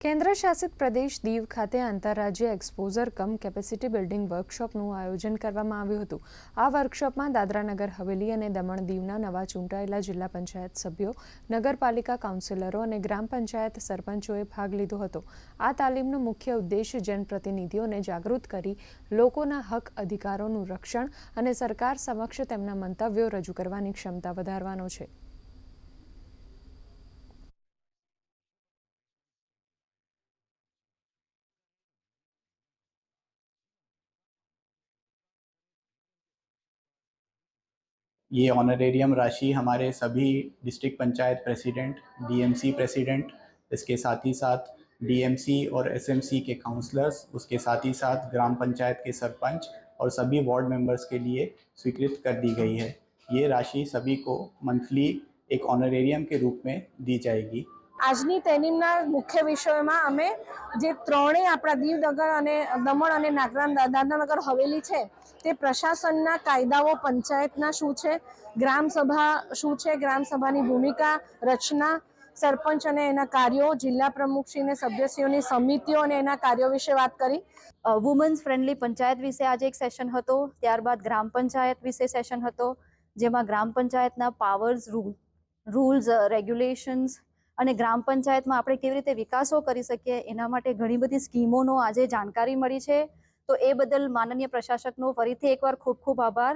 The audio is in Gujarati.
કેન્દ્ર શાસિત પ્રદેશ દીવ ખાતે આંતરરાજ્ય એક્સપોઝર કમ કેપેસિટી બિલ્ડિંગ વર્કશોપનું આયોજન કરવામાં આવ્યું હતું। આ વર્કશોપમાં દાદરાનગર હવેલી અને દમણ દીવના નવા ચૂંટાયેલા જિલ્લા પંચાયત સભ્યો, નગરપાલિકા કાઉન્સિલરો અને ગ્રામ પંચાયત સરપંચોએ ભાગ લીધો હતો। આ તાલીમનો મુખ્ય ઉદ્દેશ જનપ્રતિનિધિઓને જાગૃત કરી લોકોના હક અધિકારોનું રક્ષણ અને સરકાર સમક્ષ તેમના મંતવ્યો રજૂ કરવાની ક્ષમતા વધારવાનો છે। ये ऑनरेरियम राशि हमारे सभी district panchayat president, DMC president, इसके साथ ही साथ डीएमसी और एसएमसी के काउंसलर्स, उसके साथ ही साथ ग्राम पंचायत के सरपंच और सभी वार्ड मेंबर्स के लिए स्वीकृत कर दी गई है। ये राशि सभी को मंथली एक ऑनरेरियम के रूप में दी जाएगी। આજની તાલીમના મુખ્ય વિષયોમાં અમે જે ત્રણેય આપણા દીવનગર અને દમણ અને દાદરાનગર હવેલી છે તે પ્રશાસનના કાયદાઓ, પંચાયતના શું છે, ગ્રામસભા શું છે, ગ્રામસભાની ભૂમિકા, રચના, સરપંચ અને એના કાર્યો, જિલ્લા પ્રમુખશ્રીને સભ્યશ્રીઓની સમિતિઓ અને એના કાર્યો વિશે વાત કરી। વુમન્સ ફ્રેન્ડલી પંચાયત વિશે આજે એક સેશન હતો। ત્યારબાદ ગ્રામ પંચાયત વિશે સેશન હતો, જેમાં ગ્રામ પંચાયતના પાવર્સ, રૂલ્સ, રેગ્યુલેશન્સ અને ગ્રામ પંચાયતમાં આપણે કેવી રીતે વિકાસો કરી શકીએ એના માટે ઘણી બધી સ્કીમોનો આજે જાણકારી મળી છે। તો એ બદલ માનનીય પ્રશાસકનો ફરીથી એકવાર ખૂબ ખૂબ આભાર।